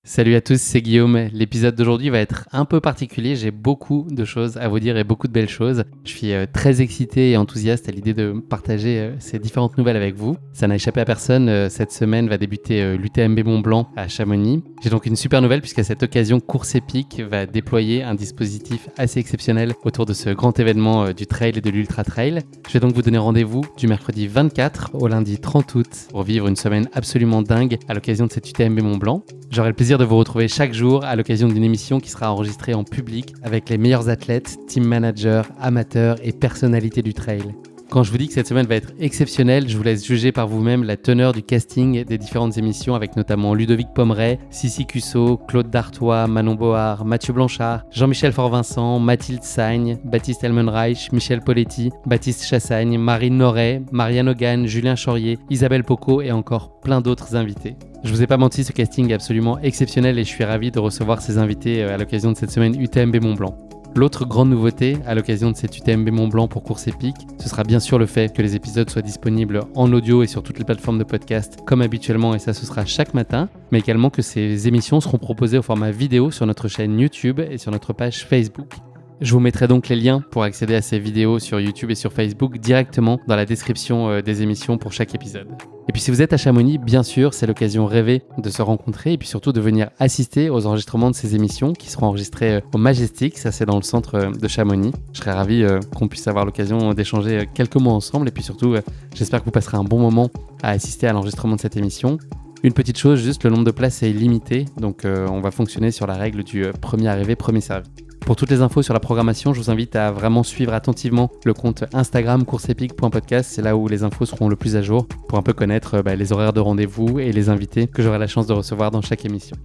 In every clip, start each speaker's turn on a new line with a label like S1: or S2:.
S1: Salut à tous, c'est Guillaume. L'épisode d'aujourd'hui va être un peu particulier. J'ai beaucoup de choses à vous dire et beaucoup de belles choses. Je suis très excité et enthousiaste à l'idée de partager ces différentes nouvelles avec vous. Ça n'a échappé à personne. Cette semaine va débuter l'UTMB Mont-Blanc à Chamonix. J'ai donc une super nouvelle puisqu'à cette occasion, Course Épique va déployer un dispositif assez exceptionnel autour de ce grand événement du trail et de l'ultra trail. Je vais donc vous donner rendez-vous du mercredi 24 au lundi 30 août pour vivre une semaine absolument dingue à l'occasion de cette UTMB Mont-Blanc. J'aurai le plaisir de vous retrouver chaque jour à l'occasion d'une émission qui sera enregistrée en public avec les meilleurs athlètes, team managers, amateurs et personnalités du trail. Quand je vous dis que cette semaine va être exceptionnelle, je vous laisse juger par vous-même la teneur du casting des différentes émissions avec notamment Ludovic Pommeret, Sissi Cusso, Claude Dartois, Manon Board, Mathieu Blanchard, Jean-Michel Fort-Vincent, Mathilde Sagne, Baptiste Elmenreich, Michel Poletti, Baptiste Chassagne, Marine Noret, Marianne Hogan, Julien Chaurier, Isabelle Pocot et encore plein d'autres invités. Je vous ai pas menti, ce casting est absolument exceptionnel et je suis ravi de recevoir ces invités à l'occasion de cette semaine UTMB Mont-Blanc. L'autre grande nouveauté à l'occasion de cette UTMB Mont-Blanc pour Course Épique, ce sera bien sûr le fait que les épisodes soient disponibles en audio et sur toutes les plateformes de podcast comme habituellement, et ça ce sera chaque matin, mais également que ces émissions seront proposées au format vidéo sur notre chaîne YouTube et sur notre page Facebook. Je vous mettrai donc les liens pour accéder à ces vidéos sur YouTube et sur Facebook directement dans la description des émissions pour chaque épisode. Et puis si vous êtes à Chamonix, bien sûr, c'est l'occasion rêvée de se rencontrer et puis surtout de venir assister aux enregistrements de ces émissions qui seront enregistrées au Majestic, ça c'est dans le centre de Chamonix. Je serais ravi qu'on puisse avoir l'occasion d'échanger quelques mots ensemble et puis surtout, j'espère que vous passerez un bon moment à assister à l'enregistrement de cette émission. Une petite chose, juste le nombre de places est limité, donc on va fonctionner sur la règle du premier arrivé, premier servi. Pour toutes les infos sur la programmation, je vous invite à vraiment suivre attentivement le compte Instagram courseepique.podcast. C'est là où les infos seront le plus à jour pour un peu connaître les horaires de rendez-vous et les invités que j'aurai la chance de recevoir dans chaque émission.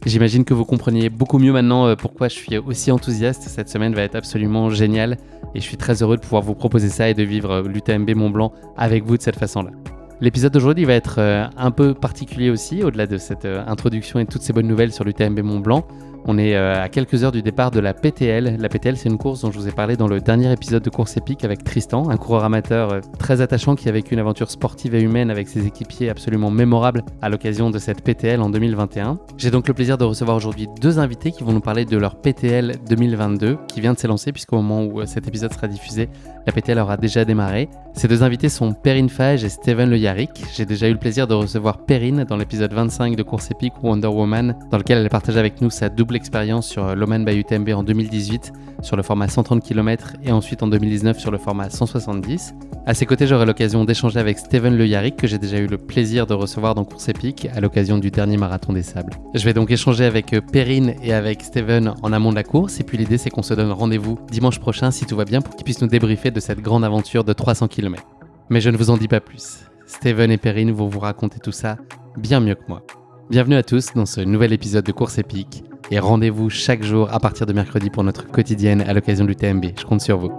S1: J'imagine que vous compreniez beaucoup mieux maintenant pourquoi je suis aussi enthousiaste. Cette semaine va être absolument géniale et je suis très heureux de pouvoir vous proposer ça et de vivre l'UTMB Mont-Blanc avec vous de cette façon-là. L'épisode d'aujourd'hui va être un peu particulier aussi, au-delà de cette introduction et toutes ces bonnes nouvelles sur l'UTMB Mont-Blanc. On est à quelques heures du départ de la PTL. La PTL, c'est une course dont je vous ai parlé dans le dernier épisode de Course Épique avec Tristan, un coureur amateur très attachant qui a vécu une aventure sportive et humaine avec ses équipiers absolument mémorables à l'occasion de cette PTL en 2021. J'ai donc le plaisir de recevoir aujourd'hui deux invités qui vont nous parler de leur PTL 2022 qui vient de s'élancer puisqu'au moment où cet épisode sera diffusé, la PTL aura déjà démarré. Ces deux invités sont Perrine Fage et Steven Le Yarrick. J'ai déjà eu le plaisir de recevoir Perrine dans l'épisode 25 de Course Épique Wonder Woman, dans lequel elle partage avec nous sa double expérience sur l'Oman by UTMB en 2018 sur le format 130 km et ensuite en 2019 sur le format 170. À ses côtés, j'aurai l'occasion d'échanger avec Steven Le Yarrick que j'ai déjà eu le plaisir de recevoir dans Course Épique à l'occasion du dernier marathon des sables. Je vais donc échanger avec Perrine et avec Steven en amont de la course et puis l'idée c'est qu'on se donne rendez-vous dimanche prochain si tout va bien pour qu'ils puissent nous débriefer de cette grande aventure de 300 km. Mais je ne vous en dis pas plus. Steven et Perrine vont vous raconter tout ça bien mieux que moi. Bienvenue à tous dans ce nouvel épisode de Course Épique et rendez-vous chaque jour à partir de mercredi pour notre quotidienne à l'occasion de l'UTMB. Je compte sur vous.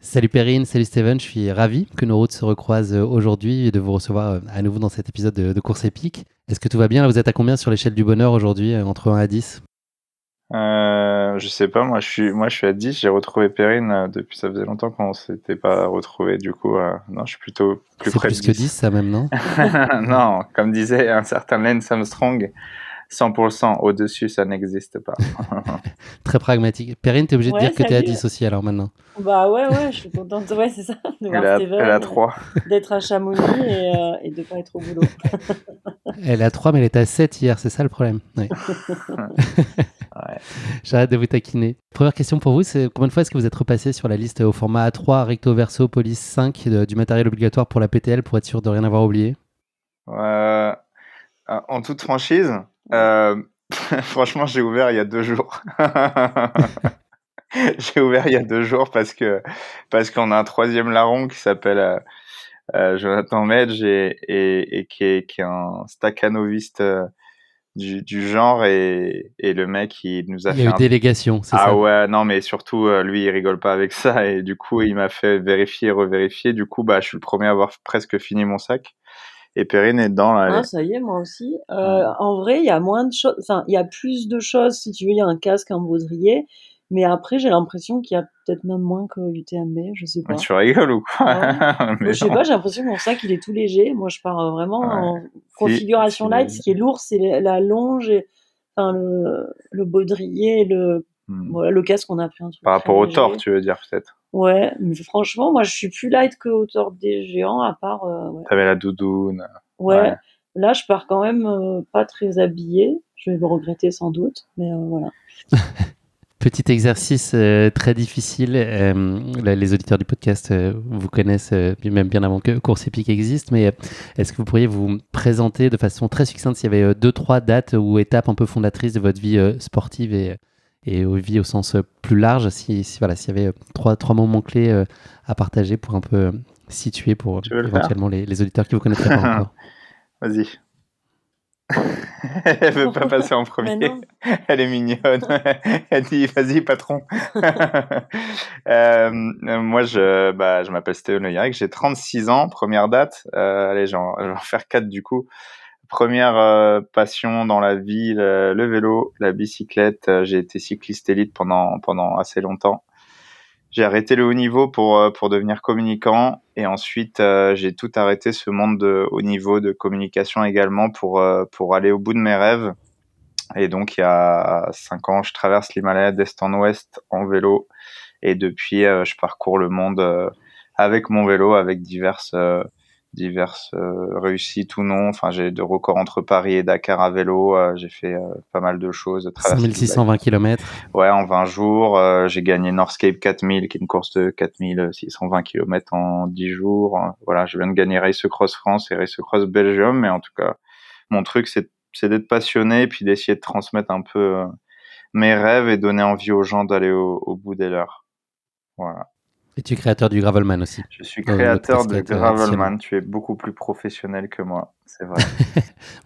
S1: Salut Perrine, salut Steven, je suis ravi que nos routes se recroisent aujourd'hui et de vous recevoir à nouveau dans cet épisode de Course Épique. Est-ce que tout va bien? Là, vous êtes à combien sur l'échelle du bonheur aujourd'hui, entre 1 à 10?
S2: Je sais pas, moi je suis à 10, j'ai retrouvé Perrine depuis ça faisait longtemps qu'on s'était pas retrouvé du coup non, je suis plutôt plus
S1: C'est
S2: près de
S1: plus que 10
S2: 10.
S1: ça même, non?
S2: Non, comme disait un certain Lance Armstrong, 100% au-dessus ça n'existe pas.
S1: Très pragmatique. Perrine, t'es obligé de
S3: Ouais,
S1: dire que t'es à
S3: salut.
S1: 10 aussi alors maintenant.
S3: Bah ouais, je suis contente. Ouais, c'est ça, de voir
S2: Elle a
S3: Steven,
S2: 3.
S3: d'être à Chamonix et de pas être au boulot.
S1: Elle est à 3 mais elle était à 7 hier, c'est ça le problème. Ouais.
S2: Ouais.
S1: J'arrête de vous taquiner. Première question pour vous, c'est combien de fois est-ce que vous êtes repassé sur la liste au format A3, recto verso, police 5 du matériel obligatoire pour la PTL pour être sûr de rien avoir oublié?
S2: En toute franchise, franchement j'ai ouvert il y a 2 jours. J'ai ouvert il y a 2 jours parce qu'on a un troisième larron qui s'appelle Jonathan Medge et qui est un staccanoviste du genre et le mec il nous a
S1: Il y a
S2: fait
S1: eu délégation, c'est
S2: ah
S1: ça?
S2: ouais non mais surtout lui il rigole pas avec ça et du coup il m'a fait vérifier et revérifier du coup bah je suis le premier à avoir presque fini mon sac et Perrine est dedans là
S3: Ah, ça y est, moi aussi.
S2: Ouais.
S3: En vrai, il y a moins de choses, enfin, il y a plus de choses, si tu veux, il y a un casque, un baudrier, Mais après, j'ai l'impression qu'il y a peut-être même moins que l'UTMB, je sais
S2: Mais
S3: pas.
S2: tu rigoles ou
S3: Ah ouais?
S2: quoi?
S3: Moi,
S2: Mais
S3: je sais
S2: non.
S3: pas, j'ai l'impression que mon sac, il est tout léger. Moi, je pars
S2: Ouais.
S3: vraiment en
S2: Si,
S3: configuration light. Ce qui est lourd, c'est la longe et enfin, le baudrier et
S2: Hmm.
S3: voilà, le casque, on a pris un truc
S2: Par
S3: très
S2: rapport au Thor,
S3: léger.
S2: tu veux dire peut-être.
S3: Ouais, mais franchement, moi, je suis plus light que hauteur des géants, à part, ouais.
S2: T'avais la doudoune. Ouais.
S3: Ouais, là, je pars quand même pas très habillée. Je vais le regretter sans doute, mais voilà.
S1: Petit exercice très difficile. Là, les auditeurs du podcast vous connaissent même bien avant que Course Épique existe, mais est-ce que vous pourriez vous présenter de façon très succincte s'il y avait 2-3 dates ou étapes un peu fondatrices de votre vie sportive et vie au sens plus large, voilà, s'il y avait trois moments clés à partager pour un peu situer pour
S2: Tu veux le faire?
S1: éventuellement les auditeurs qui ne vous connaîtraient pas encore.
S2: Vas-y. Elle veut pas passer en
S3: Mais
S2: premier.
S3: non.
S2: Elle est mignonne. Elle dit, vas-y, patron. Moi, je m'appelle Stéphane Le Yarrick, j'ai 36 ans, première date. Allez, je vais en faire 4 du coup. Première passion dans la vie, le vélo, la bicyclette. J'ai été cycliste élite pendant assez longtemps. J'ai arrêté le haut niveau pour devenir communicant et ensuite j'ai tout arrêté ce monde de haut niveau de communication également pour aller au bout de mes rêves. Et donc il y a 5 ans, je traverse l'Himalaya d'est en ouest en vélo et depuis je parcours le monde avec mon vélo, avec diverses réussites ou non. Enfin, j'ai de records entre Paris et Dakar à vélo. J'ai fait pas mal de choses, traversé le
S1: 5620 km.
S2: Ouais, en 20 jours, j'ai gagné Northscape 4000, qui est une course de 4620 km en 10 jours. Voilà, je viens de gagner Race Across France et Race Across Belgium, mais en tout cas, mon truc, c'est d'être passionné, puis d'essayer de transmettre un peu mes rêves et donner envie aux gens d'aller au bout des leurs. Voilà.
S1: Et tu es créateur du Gravelman aussi,
S2: Je suis
S1: dans une autre
S2: créateur de
S1: casquette additionnelle.
S2: Gravelman. Tu es beaucoup plus professionnel que moi, c'est vrai.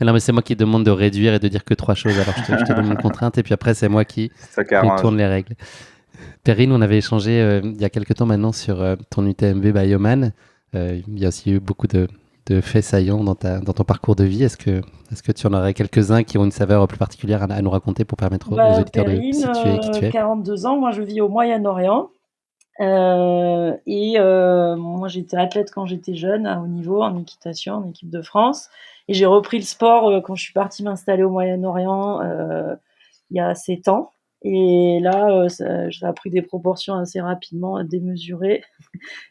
S1: Mais non, mais c'est moi qui demande de réduire et de dire que 3 choses. Alors je te donne une contrainte et puis après c'est moi qui
S2: Ça
S1: contourne
S2: qu'arrange.
S1: les règles. Perrine, on avait échangé il y a quelques temps maintenant sur ton UTMB Bioman. Il y a aussi eu beaucoup de faits saillants dans ton parcours de vie. Est-ce que tu en aurais quelques-uns qui ont une saveur plus particulière à nous raconter pour permettre aux auditeurs de
S3: Perrine,
S1: situer qui tu es?
S3: 42 ans, moi je vis au Moyen-Orient. Moi j'étais athlète quand j'étais jeune, à haut niveau, en équitation, en équipe de France. Et j'ai repris le sport quand je suis partie m'installer au Moyen-Orient il y a 7 ans. Et là, ça a pris des proportions assez rapidement démesurées.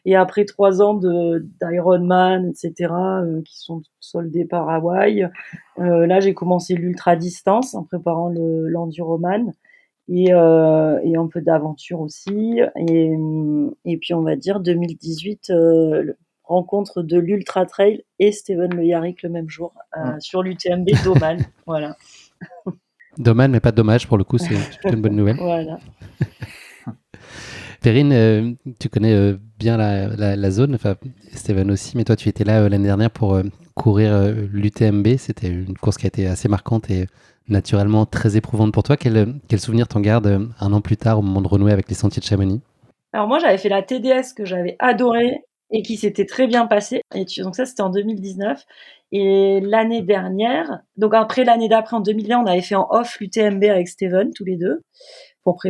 S3: Et après 3 ans d'Ironman, etc., qui sont soldés par Hawaï, là j'ai commencé l'ultra-distance en préparant l'enduroman et un peu d'aventure aussi. Et puis on va dire 2018, rencontre de l'Ultra Trail et Steven Le Yarrick le même jour sur l'UTMB d'Oman. Voilà.
S1: Dommage, mais pas dommage pour le coup, c'est plutôt une bonne nouvelle.
S3: Voilà.
S1: Perrine, tu connais bien la zone, enfin Steven aussi, mais toi tu étais là l'année dernière pour courir l'UTMB. C'était une course qui a été assez marquante et naturellement très éprouvante pour toi. Quel souvenir t'en gardes un an plus tard au moment de renouer avec les sentiers de Chamonix?
S3: Alors moi, j'avais fait la TDS que j'avais adorée et qui s'était très bien passée. Donc ça, c'était en 2019. Et l'année dernière, donc après l'année d'après, en 2020, on avait fait en off l'UTMB avec Steven, tous les deux, pour que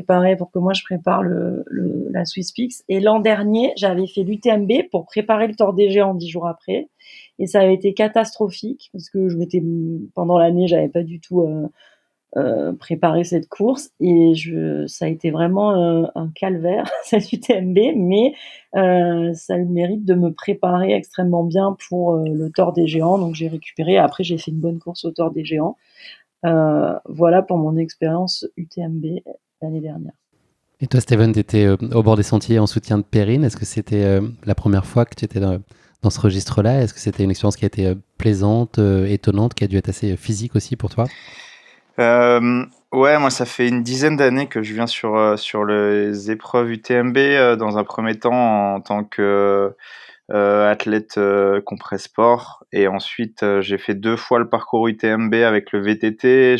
S3: moi je prépare la Swiss Peaks. Et l'an dernier, j'avais fait l'UTMB pour préparer le Tour des Géants 10 jours après. Et ça avait été catastrophique parce que pendant l'année, j'avais pas du tout préparer cette course et ça a été vraiment un calvaire cette UTMB, mais ça a eu le mérite de me préparer extrêmement bien pour le Tour des Géants. Donc j'ai récupéré, après j'ai fait une bonne course au Tour des Géants. Voilà pour mon expérience UTMB l'année dernière.
S1: Et toi, Steven, tu étais au bord des sentiers en soutien de Perrine. Est-ce que c'était la première fois que tu étais dans ce registre-là? Est-ce que c'était une expérience qui a été plaisante, étonnante, qui a dû être assez physique aussi pour toi?
S2: Ouais, moi ça fait une dizaine d'années que je viens sur les épreuves UTMB, dans un premier temps en tant que athlète compresse-sport et ensuite j'ai fait 2 fois le parcours UTMB avec le VTT.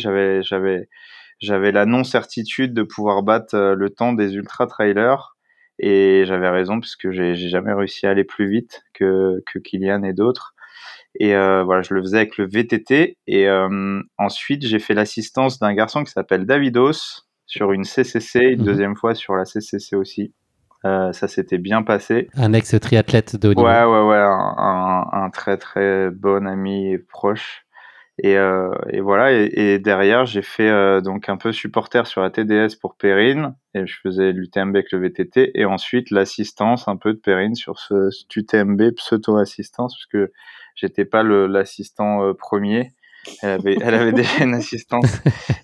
S2: J'avais la non-certitude de pouvoir battre le temps des ultra-trailers et j'avais raison puisque j'ai jamais réussi à aller plus vite que Kylian et d'autres. Et voilà, je le faisais avec le VTT. Et ensuite, j'ai fait l'assistance d'un garçon qui s'appelle Davidos, sur une CCC, une
S1: Mhm.
S2: deuxième fois sur la CCC aussi. Ça s'était bien passé.
S1: Un ex-triathlète de haut niveau.
S2: Ouais, un très très bon ami et proche. Et voilà. Et derrière, j'ai fait donc un peu supporter sur la TDS pour Perrine, et je faisais l'UTMB avec le VTT, et ensuite l'assistance un peu de Perrine sur cet UTMB pseudo-assistance, parce que j'étais pas l'assistant premier. Elle avait déjà une assistance.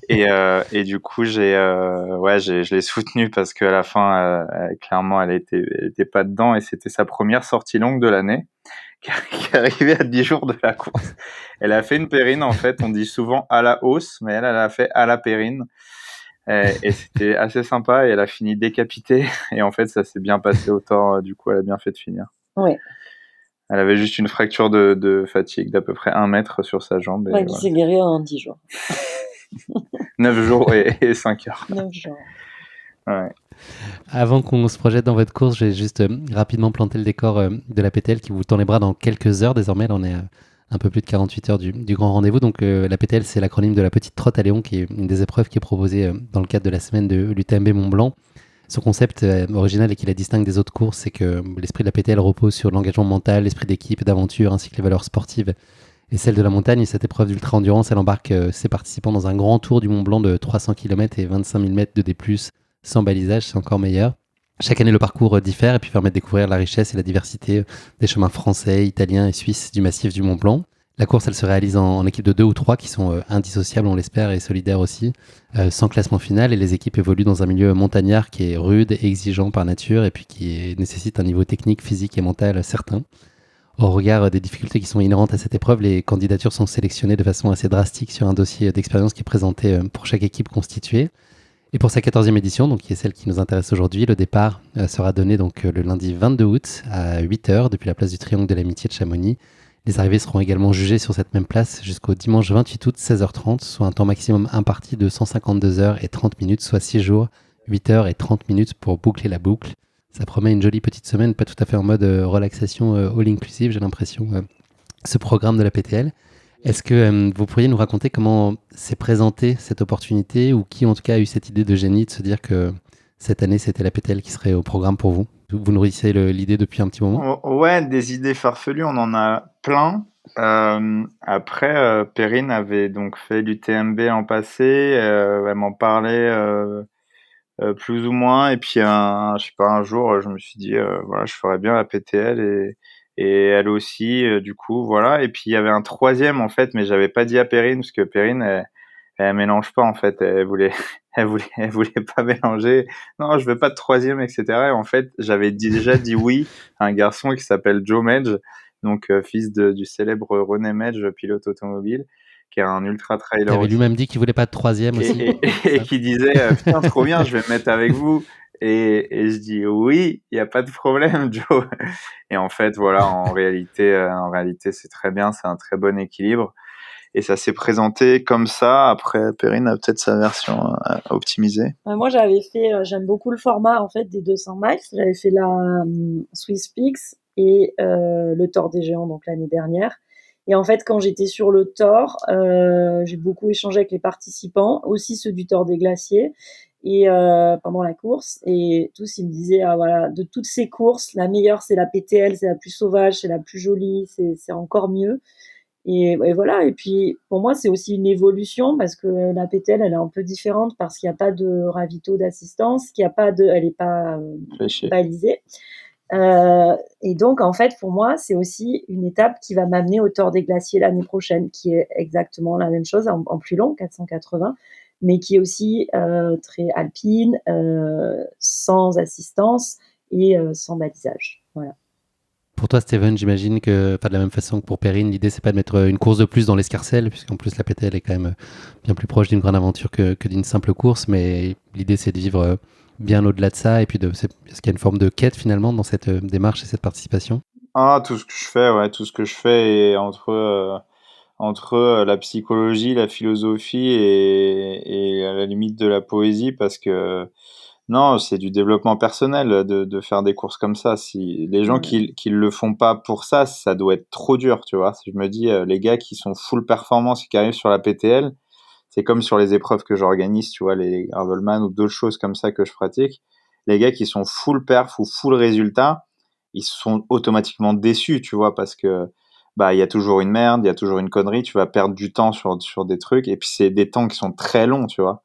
S2: Et du coup, je l'ai soutenue parce qu'à la fin, clairement, elle était pas dedans, et c'était sa première sortie longue de l'année, qui arrivait à 10 jours de la course. Elle a fait une Périne, en fait. On dit souvent à la hausse, mais elle a fait à la Périne. Et c'était assez sympa, et elle a fini décapitée. Et en fait, ça s'est bien passé autant. Du coup, elle a bien fait de finir.
S3: Ouais.
S2: Elle avait juste une fracture de fatigue d'à peu près 1 mètre sur sa jambe.
S3: Ouais,
S2: Et
S3: qui
S2: voilà.
S3: s'est guéri en 10 jours.
S2: 9 jours et 5 heures.
S3: 9 jours.
S2: Ouais.
S1: Avant qu'on se projette dans votre course, je vais juste rapidement planter le décor de la PTL qui vous tend les bras dans quelques heures. Désormais, là, on est à un peu plus de 48 heures du grand rendez-vous. Donc, la PTL, c'est l'acronyme de la petite trotte à Léon, qui est une des épreuves qui est proposée dans le cadre de la semaine de l'UTMB Mont-Blanc. Son concept original et qui la distingue des autres courses, c'est que l'esprit de la PTL repose sur l'engagement mental, l'esprit d'équipe, d'aventure, ainsi que les valeurs sportives et celles de la montagne. Et cette épreuve d'ultra-endurance, elle embarque ses participants dans un grand tour du Mont Blanc de 300 km et 25 000 mètres de D+, sans balisage, c'est encore meilleur. Chaque année, le parcours diffère et puis permet de découvrir la richesse et la diversité des chemins français, italiens et suisses du massif du Mont Blanc. La course, elle se réalise en équipe de 2 ou 3 qui sont indissociables, on l'espère, et solidaires aussi, sans classement final. Et les équipes évoluent dans un milieu montagnard qui est rude et exigeant par nature et puis qui nécessite un niveau technique, physique et mental certain. Au regard des difficultés qui sont inhérentes à cette épreuve, les candidatures sont sélectionnées de façon assez drastique sur un dossier d'expérience qui est présenté pour chaque équipe constituée. Et pour sa 14e édition, donc qui est celle qui nous intéresse aujourd'hui, le départ sera donné donc le lundi 22 août à 8h depuis la place du Triangle de l'Amitié de Chamonix. Les arrivées seront également jugées sur cette même place jusqu'au dimanche 28 août 16h30, soit un temps maximum imparti de 152 heures et 30 minutes, soit 6 jours, 8 heures et 30 minutes pour boucler la boucle. Ça promet une jolie petite semaine, pas tout à fait en mode relaxation all-inclusive, j'ai l'impression, ce programme de la PTL. Est-ce que vous pourriez nous raconter comment s'est présentée cette opportunité, ou qui en tout cas a eu cette idée de génie de se dire que cette année c'était la PTL qui serait au programme pour vous? Vous nourrissez l'idée depuis un petit moment?
S2: Ouais, des idées farfelues, on en a plein. Après, Perrine avait donc fait l'UTMB en passé, elle m'en parlait plus ou moins, et puis je sais pas, un jour, je me suis dit, voilà, je ferais bien la PTL, et elle aussi, du coup, voilà. Et puis il y avait un troisième en fait, mais j'avais pas dit à Perrine, parce que Perrine, elle mélange pas en fait. Elle voulait, elle voulait pas mélanger. Non, je veux pas de troisième, etc. Et en fait, j'avais déjà dit oui à un garçon qui s'appelle Joe Medge, donc fils du célèbre René Medge, pilote automobile, qui est un ultra
S1: Qui
S2: trailer
S1: avait
S2: aussi,
S1: lui-même dit qu'il voulait pas de troisième aussi.
S2: et qui disait putain, trop bien, je vais me mettre avec vous. Et je dis oui, il y a pas de problème, Joe. Et en fait, voilà, en réalité, c'est très bien, c'est un très bon équilibre. Et ça s'est présenté comme ça. Après, Perrine a peut-être sa version optimisée.
S3: Moi, j'avais fait, j'aime beaucoup le format en fait des 200 miles. J'avais fait la Swiss Peaks et le Tour des Géants donc l'année dernière. Et en fait, quand j'étais sur le Tour, j'ai beaucoup échangé avec les participants, aussi ceux du Tour des Glaciers, et pendant la course. Et tous ils me disaient ah voilà, de toutes ces courses, la meilleure c'est la PTL, c'est la plus sauvage, c'est la plus jolie, c'est encore mieux. Et voilà. Et puis pour moi c'est aussi une évolution parce que la PTL elle est un peu différente parce qu'il n'y a pas de ravito d'assistance, qu'il y a pas de, elle est pas balisée. Et donc en fait pour moi c'est aussi une étape qui va m'amener au Tour des Glaciers l'année prochaine, qui est exactement la même chose en plus long, 480, mais qui est aussi très alpine, sans assistance et sans balisage. Voilà.
S1: Pour toi, Steven, j'imagine que, de la même façon que pour Perrine, l'idée c'est pas de mettre une course de plus dans l'escarcelle, puisqu'en plus la PTL est quand même bien plus proche d'une grande aventure que d'une simple course, mais l'idée c'est de vivre bien au-delà de ça, et puis est-ce qu'il y a une forme de quête finalement dans cette démarche et cette participation?
S2: Ah, tout ce que je fais, ouais, tout ce que je fais est entre la psychologie, la philosophie et à la limite de la poésie, parce que non, c'est du développement personnel de faire des courses comme ça. Si les gens qui le font pas pour ça, ça doit être trop dur, tu vois. Si je me dis les gars qui sont full performance et qui arrivent sur la PTL, c'est comme sur les épreuves que j'organise, tu vois, les Gravelman ou d'autres choses comme ça que je pratique. Les gars qui sont full perf ou full résultat, ils sont automatiquement déçus, tu vois, parce que bah il y a toujours une merde, il y a toujours une connerie, tu vas perdre du temps sur des trucs, et puis c'est des temps qui sont très longs, tu vois.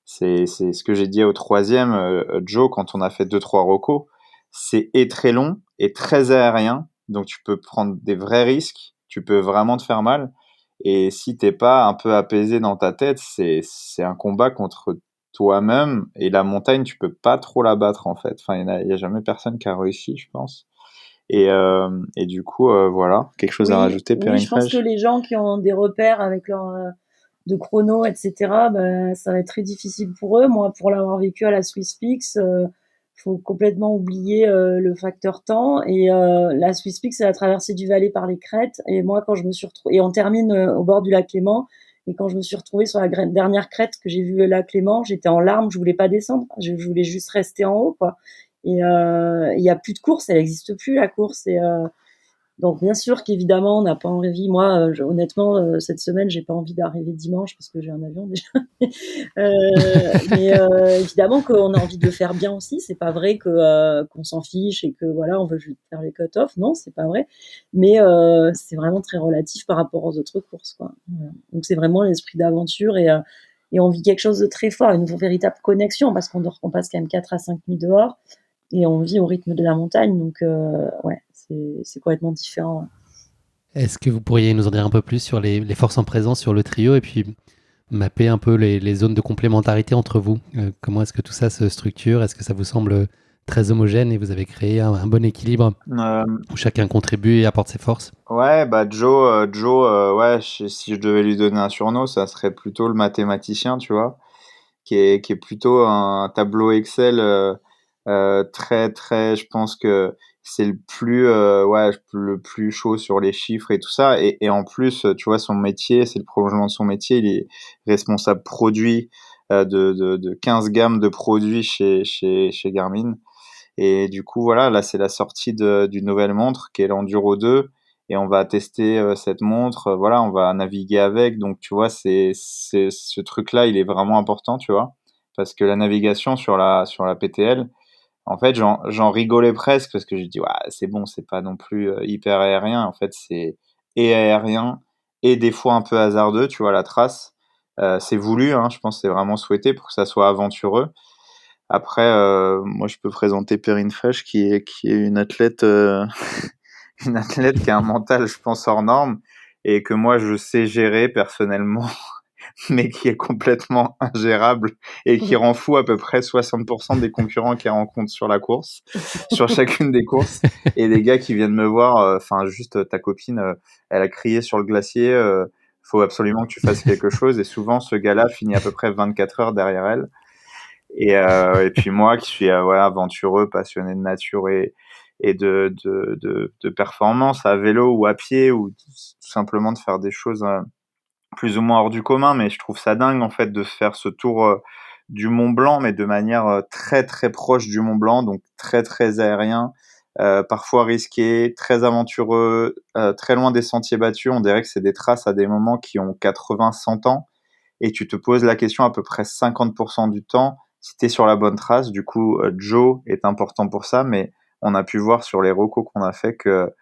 S2: C'est ce que j'ai dit au troisième, Joe, quand on a fait 2-3 recos. C'est et très long et très aérien, donc tu peux prendre des vrais risques, tu peux vraiment te faire mal. Et si t'es pas un peu apaisé dans ta tête, c'est un combat contre toi-même, et la montagne, tu peux pas trop la battre en fait. Enfin, il y a jamais personne qui a réussi, je pense. Et du coup, voilà, quelque chose à
S3: Oui,
S2: rajouter,
S3: oui,
S2: Perrine
S3: je pense que
S2: Fraîche?
S3: les gens qui ont des repères avec leur de chrono, etc., bah, ça va être très difficile pour eux. Moi, pour l'avoir vécu à la SwissPix, faut complètement oublier le facteur temps. Et la SwissPix, c'est la traversée du Valais par les crêtes. Et moi, quand je me suis retrouvée, et on termine au bord du lac Clément. Et quand je me suis retrouvée sur la dernière crête que j'ai vu le lac Clément, j'étais en larmes. Je voulais pas descendre. Je voulais juste rester en haut, quoi. Et il y a plus de course, elle n'existe plus la course. Et donc bien sûr qu'évidemment on n'a pas envie. Moi, honnêtement, cette semaine, j'ai pas envie d'arriver dimanche parce que j'ai un avion déjà. Mais évidemment qu'on a envie de le faire bien aussi. C'est pas vrai que qu'on s'en fiche et que voilà, on veut juste faire les cut-off. Non, c'est pas vrai. Mais c'est vraiment très relatif par rapport aux autres courses, quoi. Voilà. Donc c'est vraiment l'esprit d'aventure et on vit quelque chose de très fort, une véritable connexion parce qu'on passe quand même 4 à 5 nuits dehors et on vit au rythme de la montagne. Donc ouais, c'est complètement différent.
S1: Est-ce que vous pourriez nous en dire un peu plus sur les forces en présence sur le trio et puis mapper un peu les zones de complémentarité entre vous? Comment est-ce que tout ça se structure? Est-ce que ça vous semble très homogène et vous avez créé un bon équilibre
S2: Euh,
S1: où chacun contribue et apporte ses forces?
S2: Ouais, bah Joe, ouais, si je devais lui donner un surnom, ça serait plutôt le mathématicien, tu vois, qui est plutôt un tableau Excel très très. Je pense que c'est le plus ouais, le plus chaud sur les chiffres et tout ça. Et en plus, tu vois, son métier, c'est le prolongement de son métier. Il est responsable produit de 15 gammes de produits chez Garmin. Et du coup, voilà, là, c'est la sortie d'une nouvelle montre qui est l'Enduro 2. Et on va tester cette montre. Voilà, on va naviguer avec. Donc, tu vois, ce truc-là, il est vraiment important, tu vois. Parce que la navigation sur la PTL, en fait, j'en rigolais presque parce que je dis, ouais, c'est bon, c'est pas non plus hyper aérien. En fait, c'est et aérien et des fois un peu hasardeux, tu vois, la trace. C'est voulu, hein, je pense que c'est vraiment souhaité pour que ça soit aventureux. Après, moi, je peux présenter Perrine Fraîche, qui est une athlète, une athlète qui a un mental, je pense, hors norme, et que moi, je sais gérer personnellement, mais qui est complètement ingérable et qui rend fou à peu près 60% des concurrents qu'elle rencontre sur la course, sur chacune des courses. Et des gars qui viennent me voir, enfin, juste ta copine, elle a crié sur le glacier, faut absolument que tu fasses quelque chose. Et souvent, ce gars-là finit à peu près 24 heures derrière elle. Et puis moi qui suis ouais, aventureux, passionné de nature et de performance à vélo ou à pied, ou tout simplement de faire des choses plus ou moins hors du commun, mais je trouve ça dingue en fait de faire ce tour du Mont Blanc, mais de manière très très proche du Mont Blanc, donc très très aérien, parfois risqué, très aventureux, très loin des sentiers battus. On dirait que c'est des traces à des moments qui ont 80-100 ans, et tu te poses la question à peu près 50% du temps si tu es sur la bonne trace. Du coup, Joe est important pour ça, mais on a pu voir sur les recos qu'on a fait que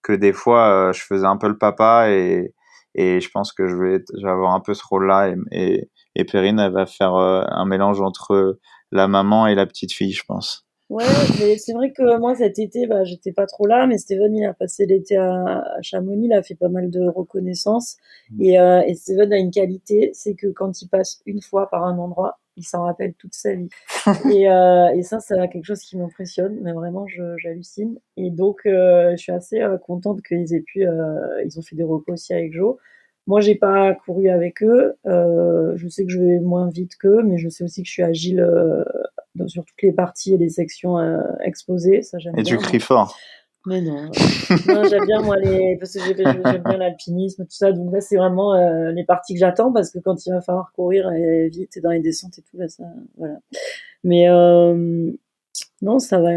S2: des fois, je faisais un peu le papa, et je pense que je vais avoir un peu ce rôle-là, et Perrine, elle va faire un mélange entre la maman et la petite fille, je pense.
S3: Ouais, mais c'est vrai que moi cet été, bah, j'étais pas trop là, mais Steven il a passé l'été à Chamonix, il a fait pas mal de reconnaissances et Steven a une qualité, c'est que quand il passe une fois par un endroit, il s'en rappelle toute sa vie. Et ça, c'est quelque chose qui m'impressionne, mais vraiment j'hallucine. Et donc je suis assez contente qu'ils aient pu, ils ont fait des recos aussi avec Joe. Moi, j'ai pas couru avec eux. Je sais que je vais moins vite qu'eux, mais je sais aussi que je suis agile sur toutes les parties et les sections exposées. Ça, j'aime
S2: Et tu
S3: bien, moi.
S2: cries fort.
S3: Mais non, non, j'aime bien, moi, parce que j'aime bien l'alpinisme, tout ça. Donc là, c'est vraiment les parties que j'attends parce que quand il va falloir courir vite et dans les descentes et tout, là, ça, voilà. Mais non, ça va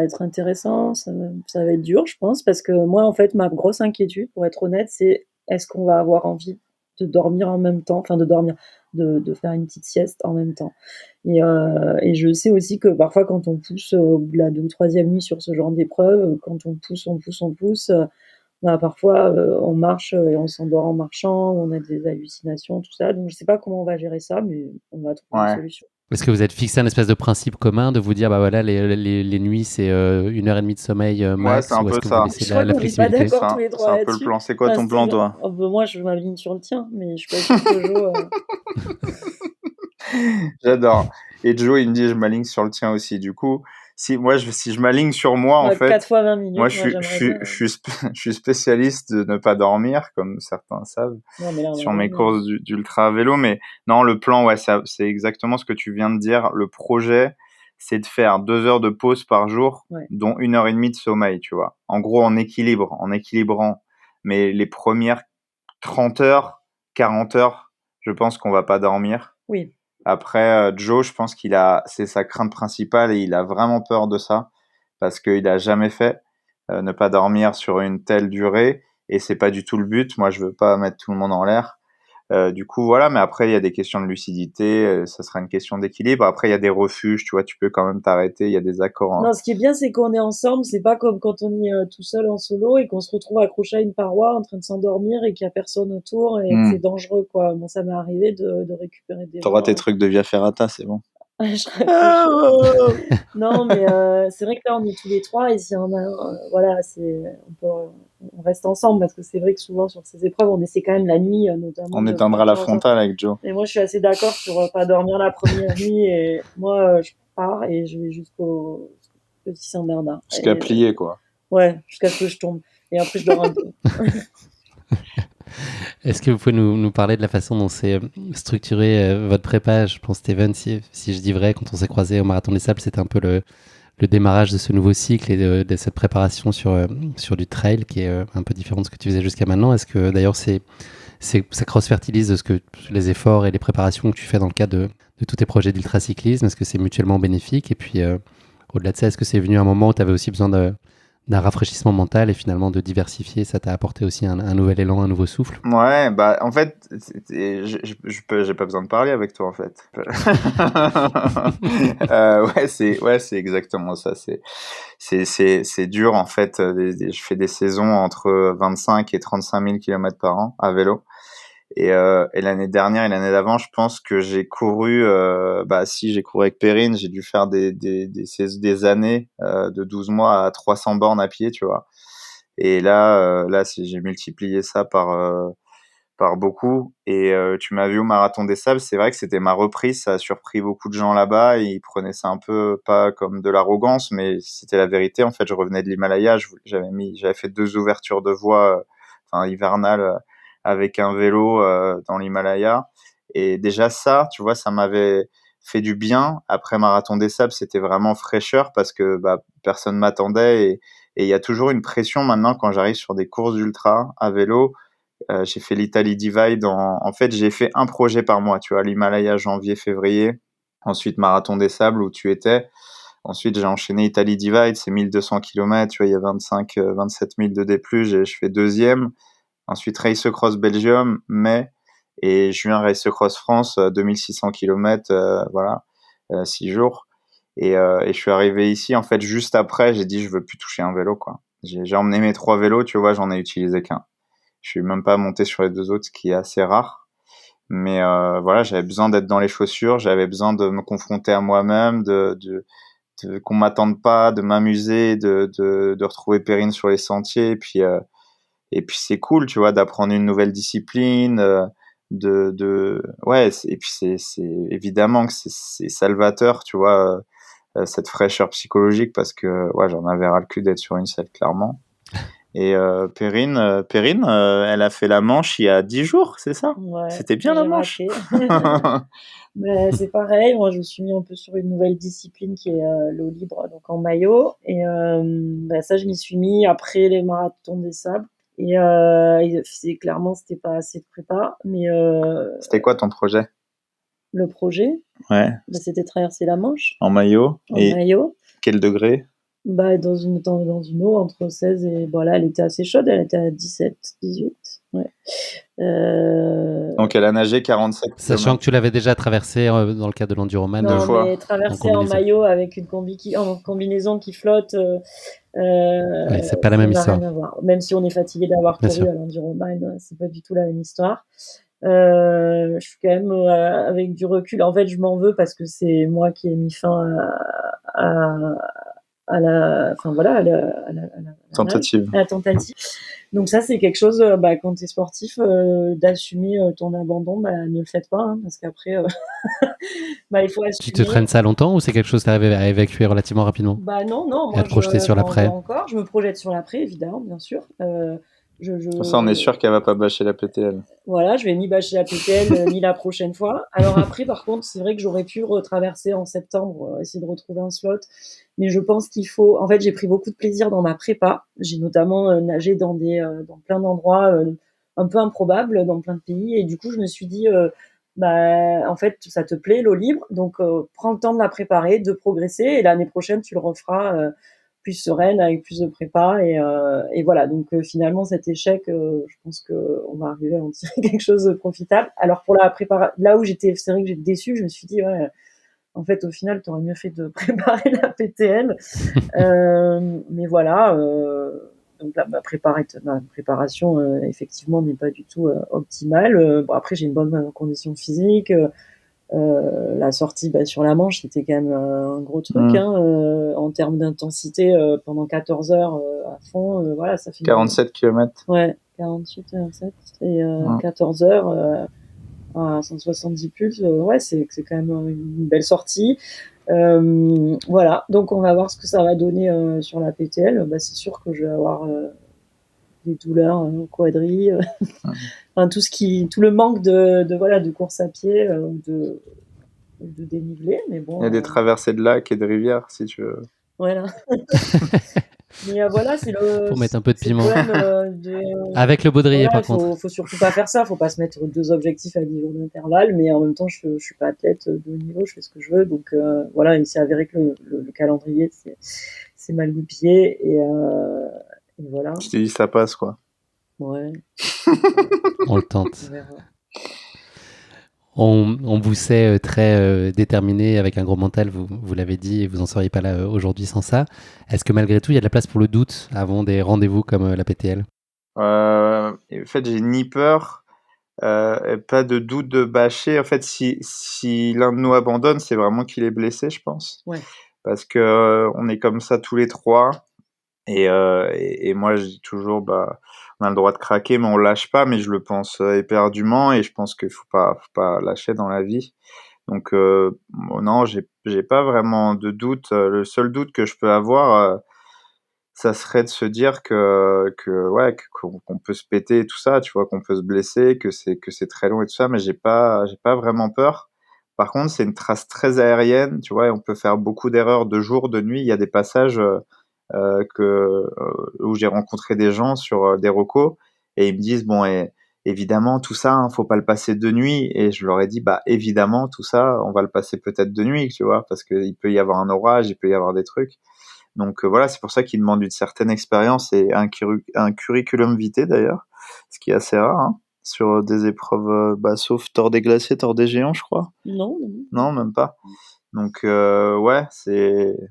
S3: être intéressant. Ça va être dur, je pense, parce que moi, en fait, ma grosse inquiétude, pour être honnête, c'est est-ce qu'on va avoir envie de dormir en même temps, enfin de dormir, de faire une petite sieste en même temps. Et je sais aussi que parfois, quand on pousse au bout de la 2 ou 3e nuit sur ce genre d'épreuve, quand on pousse, bah, parfois, on marche, et on s'endort en marchant, on a des hallucinations, tout ça. Donc je sais pas comment on va gérer ça, mais on va trouver une
S2: Ouais.
S3: solution.
S1: Est-ce que vous êtes fixé un espèce de principe commun de vous dire, bah voilà, les nuits, c'est 1 heure et demie de sommeil
S2: Ouais, c'est
S1: max,
S2: un
S1: ou est-ce
S2: peu
S1: que vous
S2: ça.
S1: laissez
S3: Je crois
S1: la
S3: qu'on n'est pas
S1: flexibilité?
S3: d'accord tous les
S2: C'est
S3: 3
S2: un peu le
S3: là-dessus.
S2: plan. C'est quoi
S3: Enfin,
S2: ton plan,
S3: c'est-à-dire,
S2: toi?
S3: oh, bah, moi, je m'aligne sur le tien, mais je suis pas sûre que Jo,
S2: J'adore. Et Joe, il me dit, je m'aligne sur le tien aussi. Du coup, si je m'aligne sur moi, en
S3: 4
S2: fait,
S3: fois 20
S2: moi,
S3: minutes, moi, j'aimerais bien.
S2: je suis spécialiste de ne pas dormir, comme certains savent,
S3: Non, mais là, on va
S2: sur mes
S3: dormir.
S2: courses d'ultra à vélo. Mais non, le plan, ouais, c'est exactement ce que tu viens de dire. Le projet, c'est de faire 2 heures de pause par jour,
S3: Ouais.
S2: dont 1 heure et demie de sommeil, tu vois. En gros, en équilibrant. Mais les premières 30 heures, 40 heures, je pense qu'on va pas dormir.
S3: Oui.
S2: Après, Joe, je pense c'est sa crainte principale et il a vraiment peur de ça parce qu'il a jamais fait ne pas dormir sur une telle durée et c'est pas du tout le but. Moi, je veux pas mettre tout le monde en l'air. Du coup, voilà. Mais après, il y a des questions de lucidité. Ça sera une question d'équilibre. Après, il y a des refuges. Tu vois, tu peux quand même t'arrêter. Il y a des accords.
S3: Non, ce qui est bien, c'est qu'on est ensemble. C'est pas comme quand on est tout seul en solo et qu'on se retrouve accroché à une paroi en train de s'endormir et qu'il y a personne autour et que c'est dangereux, quoi. Moi, ça m'est arrivé de récupérer des
S2: T'auras
S3: gens.
S2: tes trucs de Via Ferrata, c'est bon.
S3: Je serais accrochée. Non, mais c'est vrai que là, on est tous les 3 et s'il y en a un, voilà, on reste ensemble parce que c'est vrai que souvent sur ces épreuves, on essaie quand même la nuit, notamment.
S2: On
S3: de
S2: éteindra la
S3: faire en sorte.
S2: frontale avec Joe.
S3: Et moi, je suis assez d'accord sur pas dormir la première nuit. Et moi, je pars et je vais jusqu'au Petit Saint-Bernard.
S2: Jusqu'à
S3: Et,
S2: plier, quoi.
S3: ouais, jusqu'à ce que je tombe. Et après, je dors un peu.
S1: Est-ce que vous pouvez nous parler de la façon dont c'est structuré votre prépa? Je pense, Steven, si je dis vrai, quand on s'est croisé au Marathon des Sables, c'était un peu le démarrage de ce nouveau cycle et de cette préparation sur du trail qui est un peu différent de ce que tu faisais jusqu'à maintenant. Est-ce que d'ailleurs ça cross-fertilise les efforts et les préparations que tu fais dans le cadre de tous tes projets d'ultracyclisme? Est-ce que c'est mutuellement bénéfique? Et puis, au-delà de ça, est-ce que c'est venu un moment où tu avais aussi besoin d'un rafraîchissement mental et finalement de diversifier? Ça t'a apporté aussi un nouvel élan, un nouveau souffle?
S2: Ouais, bah en fait, j'ai pas besoin de parler avec toi en fait. Ouais, c'est exactement ça. C'est dur en fait. Je fais des saisons entre 25 et 35 000 kilomètres par an à vélo. Et l'année dernière et l'année d'avant, je pense que j'ai couru. Si j'ai couru avec Perrine, j'ai dû faire des années de 12 mois à 300 bornes à pied, tu vois. Et là, j'ai multiplié ça par beaucoup. Et tu m'as vu au Marathon des Sables, c'est vrai que c'était ma reprise, ça a surpris beaucoup de gens là-bas. Ils prenaient ça un peu pas comme de l'arrogance, mais c'était la vérité. En fait, je revenais de l'Himalaya, j'avais fait 2 ouvertures de voie, hivernales, avec un vélo dans l'Himalaya. Et déjà ça, tu vois, ça m'avait fait du bien. Après Marathon des Sables, c'était vraiment fraîcheur parce que personne m'attendait et il y a toujours une pression maintenant quand j'arrive sur des courses d'ultra à vélo. J'ai fait l'Italie Divide. En fait, j'ai fait un projet par mois. Tu vois, l'Himalaya janvier, février. Ensuite, Marathon des Sables où tu étais. Ensuite, j'ai enchaîné Italie Divide. C'est 1200 km. Tu vois, il y a 27 000 de D+. Je fais deuxième. Ensuite, Race Across Belgium, mai. Et juin, Race Across France, 2600 km. Voilà, 6 jours. Et je suis arrivé ici, en fait, juste après, j'ai dit, je veux plus toucher un vélo, quoi. J'ai emmené mes 3 vélos, tu vois, j'en ai utilisé qu'un. Je suis même pas monté sur les 2 autres, ce qui est assez rare. Mais voilà, j'avais besoin d'être dans les chaussures, j'avais besoin de me confronter à moi-même, qu'on m'attende pas, de m'amuser, de retrouver Perrine sur les sentiers. Et puis c'est cool, tu vois, d'apprendre une nouvelle discipline. Et puis c'est évidemment que c'est salvateur, tu vois, cette fraîcheur psychologique parce que ouais, j'en avais ras le cul d'être sur une selle, clairement. Et Perrine, elle a fait la Manche il y a 10 jours, c'est ça?
S3: Ouais,
S2: C'était bien la
S3: j'ai
S2: Manche?
S3: raté. Mais c'est pareil, moi je me suis mis un peu sur une nouvelle discipline qui est l'eau libre, donc en maillot. Et ça, je m'y suis mis après les marathons des sables. Et c'était pas assez de prépa, mais
S2: C'était quoi ton projet?
S3: le projet,
S2: Ouais,
S3: c'était traverser la Manche
S2: en maillot.
S3: en
S2: Et
S3: maillot.
S2: quel degré?
S3: Dans une eau entre 16 et là, elle était assez chaude, elle était à 17, 18. Ouais.
S2: Donc elle a nagé 47
S1: Sachant
S2: km.
S1: que tu l'avais déjà traversé dans le cadre de l'enduroman.
S3: Non,
S2: fois.
S3: mais
S1: En
S3: traverser en
S1: combinaison.
S3: maillot avec une en combinaison qui flotte,
S1: Ouais, c'est pas la
S3: ça
S1: même
S3: n'a
S1: histoire.
S3: rien à voir. Même si on est fatigué d'avoir
S1: Bien
S3: couru
S1: sûr.
S3: à l'enduroman, c'est pas du tout la même histoire. Je suis quand même avec du recul. En fait, je m'en veux parce que c'est moi qui ai mis fin à la, enfin voilà,
S2: Tentative.
S3: à la tentative. Donc ça, c'est quelque chose, quand tu es sportif, d'assumer ton abandon, ne le faites pas, hein, parce qu'après, il faut assumer.
S1: Tu te traînes ça longtemps ou c'est quelque chose que tu arrives à évacuer relativement rapidement?
S3: Non, moi,
S1: À te projeter sur l'après.
S3: encore. Je me projette sur l'après, évidemment, bien sûr.
S2: Ça, on est sûr qu'elle va pas bâcher la PTL.
S3: Voilà, je vais ni bâcher la PTL ni la prochaine fois. Alors après, par contre, c'est vrai que j'aurais pu retraverser en septembre, essayer de retrouver un slot. Mais je pense qu'il faut. En fait, j'ai pris beaucoup de plaisir dans ma prépa. J'ai notamment nagé dans plein d'endroits un peu improbables dans plein de pays. Et du coup, je me suis dit, en fait, ça te plaît l'eau libre, donc prends le temps de la préparer, de progresser. Et l'année prochaine, tu le referas plus sereine, avec plus de prépa. Et voilà. Donc finalement, cet échec, je pense qu'on va arriver à en tirer quelque chose de profitable. Alors pour la préparation, là où c'est vrai que j'étais déçue, je me suis dit, ouais. En fait, au final, tu aurais mieux fait de préparer la PTL. Mais voilà, donc là, ma préparation, effectivement, n'est pas du tout optimale. Bon, après, j'ai une bonne condition physique. La sortie sur la Manche, c'était quand même un gros truc. En termes d'intensité, pendant 14 heures à fond, voilà, ça fait
S2: 47 km.
S3: Ouais, 48, 47 et 14 heures à 170 pulses. Ouais, c'est quand même une belle sortie. Voilà, donc on va voir ce que ça va donner sur la PTL. C'est sûr que je vais avoir des douleurs au quadri, enfin tout le manque de course à pied de dénivelé, mais bon.
S2: Il y a des traversées de lacs et de rivières, si tu veux.
S3: Voilà. Mais voilà, c'est
S1: Pour mettre un peu de piment.
S3: Avec
S1: le baudrier, par contre.
S3: Faut surtout pas faire ça. Faut pas se mettre 2 objectifs à 10 jours d'intervalle, mais en même temps, je suis pas athlète de haut niveau, je fais ce que je veux. Donc voilà, il s'est avéré que le calendrier c'est mal goupillé et voilà.
S2: Je t'ai dit, ça passe, quoi.
S3: Ouais.
S1: On le tente. On vous sait très déterminé, avec un gros mental, vous l'avez dit, et vous n'en seriez pas là aujourd'hui sans ça. Est-ce que malgré tout, il y a de la place pour le doute avant des rendez-vous comme la PTL?
S2: En fait, j'ai ni peur, pas de doute de bâcher. En fait, si l'un de nous abandonne, c'est vraiment qu'il est blessé, je pense.
S3: Ouais.
S2: Parce que on est comme ça tous les trois. Et moi, je dis toujours, on a le droit de craquer, mais on lâche pas. Mais je le pense éperdument, et je pense qu'il faut pas lâcher dans la vie. Donc non, j'ai pas vraiment de doute. Le seul doute que je peux avoir, ça serait de se dire qu'on peut se péter et tout ça, tu vois, qu'on peut se blesser, que c'est très long et tout ça, mais j'ai pas vraiment peur. Par contre, c'est une trace très aérienne, tu vois, et on peut faire beaucoup d'erreurs de jour, de nuit. Il y a des passages où j'ai rencontré des gens sur des recos, et ils me disent, bon, et évidemment, tout ça, faut pas le passer de nuit. Et je leur ai dit, évidemment, tout ça, on va le passer peut-être de nuit, tu vois, parce qu'il peut y avoir un orage, il peut y avoir des trucs. Donc voilà, c'est pour ça qu'ils demandent une certaine expérience et un curriculum vitae, d'ailleurs, ce qui est assez rare, hein, sur des épreuves, sauf Tour des glaciers, Tour des géants, je crois. Non, même pas. Donc ouais,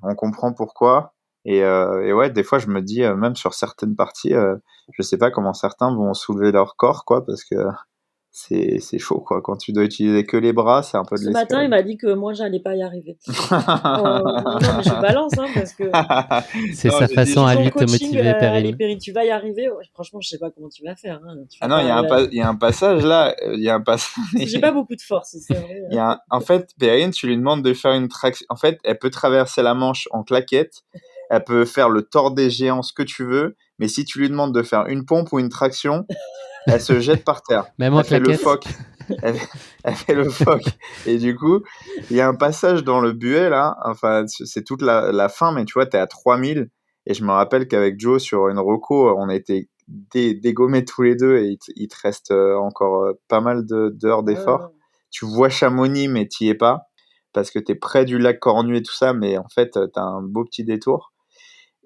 S2: on comprend pourquoi. Et ouais, des fois, je me dis, même sur certaines parties, je sais pas comment certains vont soulever leur corps, quoi, parce que c'est chaud, quoi. Quand tu dois utiliser que les bras, c'est un peu de
S3: l'escalade. Ce matin, il m'a dit que moi, j'allais pas y arriver. Non, mais je balance, parce que
S1: c'est sa façon à lui de te motiver,
S3: Perrine. Perrine, tu vas y arriver. Franchement, je sais pas comment tu vas faire.
S2: Non, il y a un passage là.
S3: J'ai pas beaucoup de force, c'est vrai.
S2: En fait, Perrine, tu lui demandes de faire une traction. En fait, elle peut traverser la Manche en claquette. Elle peut faire le Tour des géants, ce que tu veux. Mais si tu lui demandes de faire une pompe ou une traction, elle se jette par terre.
S1: Même en claquette.
S2: Fait le phoque. Elle fait le phoque. Et du coup, il y a un passage dans le buet, là. Enfin, c'est toute la fin, mais tu vois, t'es à 3000. Et je me rappelle qu'avec Joe, sur une reco, on a été dégommés tous les deux, et il te reste encore pas mal d'heures d'effort. Tu vois Chamonix, mais t'y es pas, parce que t'es près du lac Cornu et tout ça, mais en fait, t'as un beau petit détour.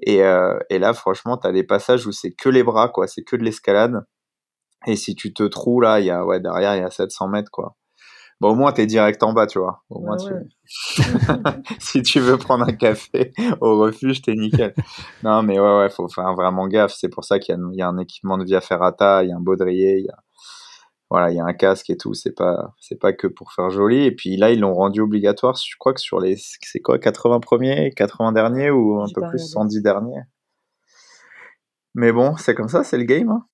S2: Et là, franchement, t'as des passages où c'est que les bras, quoi. C'est que de l'escalade. Et si tu te trouves là, derrière, il y a 700 mètres, quoi. Bon, au moins, t'es direct en bas, tu vois. Au moins, si tu veux prendre un café au refuge, t'es nickel. Non, mais ouais, faut faire vraiment gaffe. C'est pour ça qu'il y a un équipement de via ferrata, il y a un baudrier, il y a un casque et tout. C'est pas que pour faire joli. Et puis là, ils l'ont rendu obligatoire. Je crois que c'est quoi, 80 premiers, 80 derniers ou un
S3: J'ai
S2: peu
S3: pas
S2: plus,
S3: regardé.
S2: 110 derniers. Mais bon, c'est comme ça, c'est le game, hein.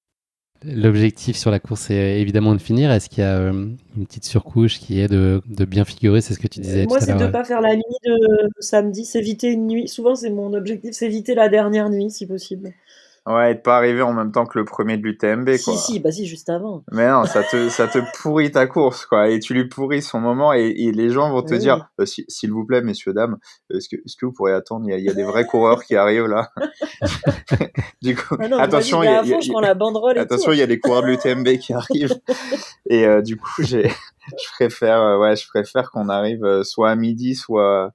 S1: L'objectif sur la course est évidemment de finir. Est-ce qu'il y a une petite surcouche qui est de bien figurer? C'est ce que tu disais tout
S3: Moi,
S1: à
S3: c'est de
S1: l'heure.
S3: pas faire la nuit de samedi, s'éviter une nuit. Souvent, c'est mon objectif, s'éviter la dernière nuit, si possible.
S2: Ouais, et de pas arriver en même temps que le premier de l'UTMB, quoi.
S3: Si, juste avant.
S2: Mais non, ça te pourrit ta course, quoi. Et tu lui pourris son moment et les gens vont te
S3: Oui.
S2: dire, s'il vous plaît, messieurs, dames, est-ce que vous pourriez attendre? Il y a des vrais coureurs qui arrivent là. Du coup,
S3: Ah non, moi, j'y
S2: attention,
S3: vais à fond, je prends la banderole et tout.
S2: attention, il y a des coureurs de l'UTMB qui arrivent. Et du coup, je préfère qu'on arrive soit à midi, soit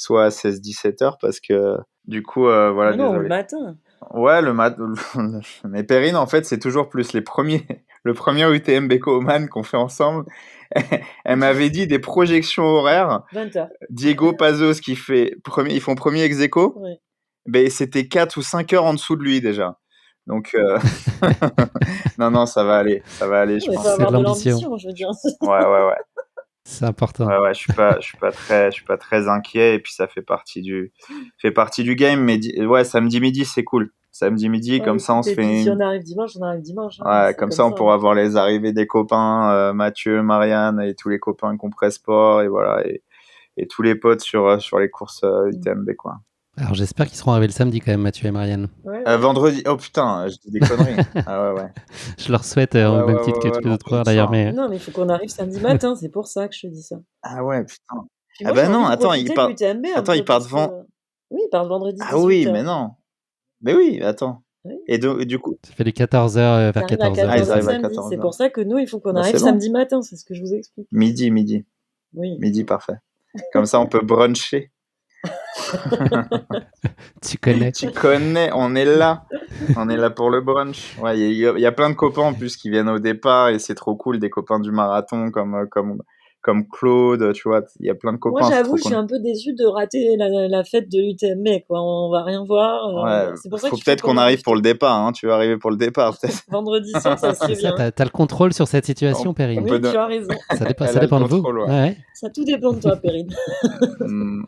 S2: à 16-17 heures parce que du coup, voilà,
S3: Mais non, le
S2: désolé.
S3: matin.
S2: Ouais, mais Perrine, en fait, c'est toujours plus le premier UTMB Oman qu'on fait ensemble. Elle m'avait dit des projections horaires.
S3: 20h.
S2: Diego Pazos ils font premier ex aequo.
S3: Ouais.
S2: Ben, c'était 4 ou 5 heures en dessous de lui déjà. Donc, non, ça va aller, je
S3: Il faut
S2: pense.
S1: C'est de
S3: avoir de
S1: l'ambition.
S3: l'ambition, je veux dire.
S2: Ouais.
S1: C'est important.
S2: Ouais, je suis pas très inquiet et puis ça fait partie du game. Mais ouais, samedi midi, c'est cool. Samedi midi, comme ça, on se
S3: Et puis,
S2: fait
S3: si on arrive dimanche, on arrive dimanche. Hein.
S2: Ouais,
S3: C'est
S2: comme ça, on pourra voir les arrivées des copains, Mathieu, Marianne et tous les copains Compress Sport et voilà, et tous les potes sur les courses UTMB, quoi.
S1: Alors j'espère qu'ils seront arrivés le samedi quand même, Mathieu et Marianne.
S3: Ouais.
S2: Vendredi, oh putain, je dis des conneries. Ah ouais.
S1: Je leur souhaite
S2: Ah
S1: au
S2: ouais,
S1: même
S2: ouais,
S1: titre que
S2: ouais,
S1: tous les
S2: ouais,
S1: autres coureurs
S2: putain.
S1: d'ailleurs. Mais
S3: Non, mais il faut qu'on arrive samedi matin, c'est pour ça que je te dis ça.
S2: Ah ouais, putain.
S3: Puis
S2: Ah
S3: moi,
S2: bah
S3: j'ai envie
S2: non,
S3: de
S2: attends,
S3: profiter de l'UTMB un
S2: attends,
S3: peu.
S2: il part
S3: parce
S2: devant.
S3: que- Oui, il part vendredi
S2: Ah oui,
S3: 18h.
S2: mais non. Mais oui, attends.
S3: Oui.
S2: Et du coup,
S1: ça fait les 14h vers
S3: T'arrives à
S1: 14h.
S2: Ah, ils
S3: 14h
S2: arrivent à
S3: samedi.
S2: 14h.
S3: C'est pour ça que nous, il faut qu'on
S2: Bah,
S3: arrive
S2: c'est bon.
S3: samedi matin, c'est ce que je vous explique.
S2: Midi.
S3: Oui.
S2: Midi, parfait. Comme ça, on peut bruncher.
S1: Tu connais.
S2: Tu connais, on est là. On est là pour le brunch. Ouais, il y a plein de copains en plus qui viennent au départ et c'est trop cool, des copains du marathon comme Claude, tu vois, il y a plein de
S3: Moi,
S2: copains, c'est
S3: j'avoue,
S2: trop
S3: je suis
S2: cool.
S3: un peu déçue de rater la fête de l'UTMB, quoi. On va rien voir.
S2: Ouais,
S3: C'est pour ça
S2: faut
S3: qu'il faut
S2: peut-être qu'on arrive pour le départ, hein. Tu vas arriver pour le départ, peut-être.
S3: Vendredi soir, ça serait
S1: C'est ça,
S3: bien.
S1: t'as le contrôle sur cette situation,
S2: On
S1: Perrine.
S3: Oui,
S2: peut
S3: tu as raison.
S1: Ça
S2: Elle a le
S1: dépend de vous.
S2: contrôle, ouais.
S1: Ouais,
S3: Ça tout dépend de toi, Perrine.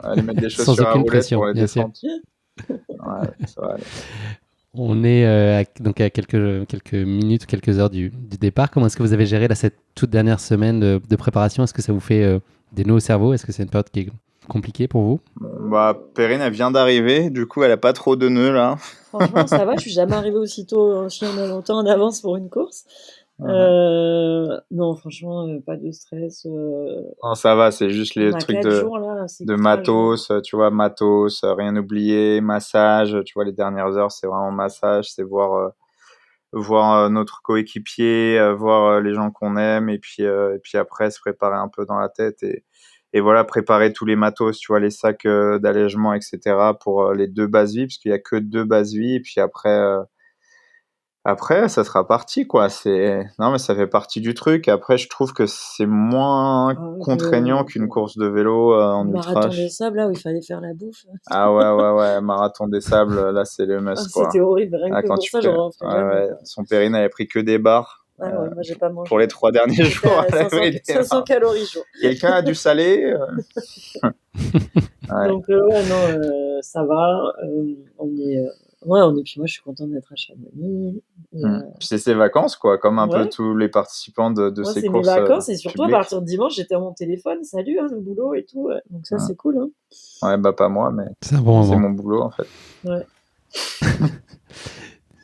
S2: Aller mettre des
S1: sans
S2: chaussures à
S1: aucune
S2: roulettes
S1: pression,
S2: pour les
S1: bien sûr.
S2: descentes. Ouais, ça va aller.
S1: On est donc à quelques minutes, quelques heures du départ. Comment est-ce que vous avez géré là, cette toute dernière semaine de préparation? Est-ce que ça vous fait des nœuds au cerveau? Est-ce que c'est une période qui est compliquée pour vous?
S2: Bah, Perrine, elle vient d'arriver, du coup, elle a pas trop de nœuds, là.
S3: Franchement, ça va. Je suis jamais arrivée aussitôt, longtemps en avance pour une course. Non, franchement, pas de stress.
S2: Non, ça va, c'est juste les
S3: On a
S2: trucs
S3: 4 jours là, c'est
S2: de
S3: courage, hein.
S2: matos, tu vois, rien oublier, massage, tu vois, les dernières heures, c'est vraiment massage, c'est voir notre coéquipier, voir les gens qu'on aime, et puis après, se préparer un peu dans la tête, et voilà, préparer tous les matos, tu vois, les sacs d'allègement, etc., pour les 2 bases vies, parce qu'il y a que 2 bases vies, et puis après, ça sera parti, quoi. Non, mais ça fait partie du truc. Après, je trouve que c'est moins contraignant qu'une course de vélo en
S3: Le
S2: ultra.
S3: marathon des sables, là où il fallait faire la bouffe.
S2: Ah ouais, marathon des sables, là, c'est le must, quoi.
S3: C'était horrible, rien
S2: Ah,
S3: que
S2: quand
S3: pour
S2: tu
S3: ça,
S2: fais-
S3: j'en referai jamais.
S2: ouais, son Perrine avait pris que des barres
S3: Ah ouais, moi j'ai pas mangé.
S2: pour les 3 derniers
S3: J'étais
S2: jours.
S3: à
S2: Elle avait
S3: 500,
S2: pris des
S3: 500
S2: barres.
S3: calories jour.
S2: Quelqu'un a du salé Ouais.
S3: Donc ouais, non, ça va. On est, puis moi je suis contente d'être à Chamonix. Et,
S2: Puis c'est ses vacances, quoi, comme un peu
S3: Ouais.
S2: tous les participants de
S3: moi
S2: ces
S3: c'est mes
S2: courses
S3: vacances et surtout à
S2: publiques.
S3: partir de dimanche j'étais à mon téléphone, salut le boulot et tout. Ouais. Donc ça c'est cool. Hein.
S2: Ouais, bah pas moi, mais
S1: C'est un bon
S2: c'est
S1: moment.
S2: mon boulot, en fait.
S3: Ouais.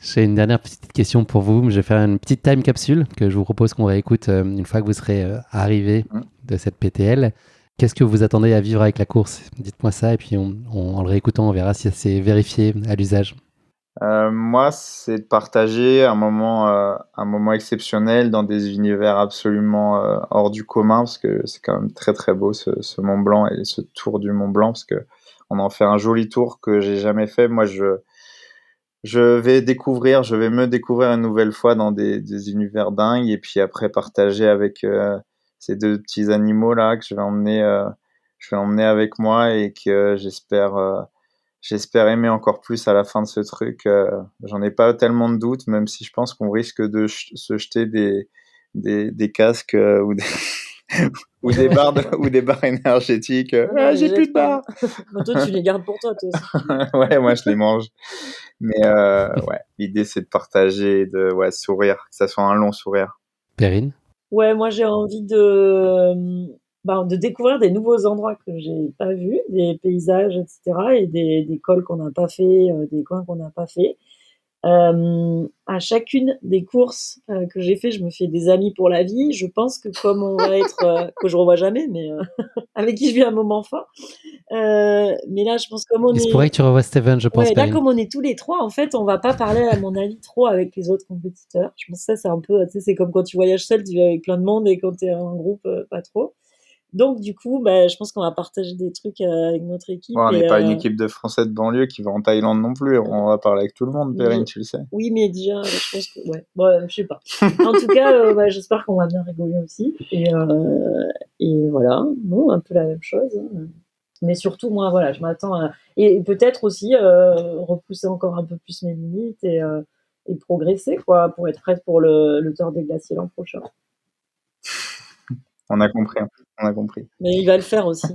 S1: J'ai une dernière petite question pour vous. Je vais faire une petite time capsule que je vous propose qu'on réécoute une fois que vous serez arrivé de cette PTL. Qu'est-ce que vous attendez à vivre avec la course? Dites-moi ça et puis en le réécoutant, on verra si c'est vérifié à l'usage.
S2: Moi, c'est de partager un moment exceptionnel dans des univers absolument hors du commun, parce que c'est quand même très très beau ce Mont Blanc et ce tour du Mont Blanc, parce que on en fait un joli tour que j'ai jamais fait. Moi, je vais me découvrir une nouvelle fois dans des univers dingues et puis après partager avec ces deux petits animaux là que je vais emmener avec moi et que j'espère aimer encore plus à la fin de ce truc. J'en ai pas tellement de doutes, même si je pense qu'on risque de se jeter des casques ou des ou des barres énergétiques. J'ai plus de barres.
S3: Toi, tu les gardes pour toi aussi.
S2: Ouais, moi je les mange. Mais ouais, l'idée c'est de partager, de sourire, que ça soit un long sourire.
S1: Perrine?
S3: Ouais, moi j'ai envie de découvrir des nouveaux endroits que j'ai pas vus, des paysages, etc. et des cols qu'on n'a pas fait, des coins qu'on n'a pas fait. À chacune des courses que j'ai fait, je me fais des amis pour la vie. Je pense que comme on va être, que je revois jamais, mais avec qui je vis un moment fort. Mais là, je pense comme on
S1: Il
S3: est.
S1: se pourrait que tu revoies Steven, je pense.
S3: Ouais, là,
S1: Perrine.
S3: comme on est tous les trois, en fait, on va pas parler, à mon avis, trop avec les autres compétiteurs. Je pense que ça, c'est un peu, tu sais, c'est comme quand tu voyages seul, tu vas avec plein de monde, et quand t'es en groupe, pas trop. Donc, du coup, je pense qu'on va partager des trucs avec notre équipe.
S2: Ouais, on n'est pas une équipe de Français de banlieue qui va en Thaïlande non plus. On va parler avec tout le monde, Perrine, tu le sais.
S3: Oui, mais déjà, je pense que, ouais. Bon, je sais pas. En tout cas, j'espère qu'on va bien rigoler aussi. Et voilà, non, un peu la même chose. Hein. Mais surtout, moi, voilà, je m'attends à... Et peut-être aussi repousser encore un peu plus mes limites et progresser, quoi, pour être prête pour le Tour des Glaciers l'an prochain.
S2: On a compris.
S3: Mais il va le faire aussi.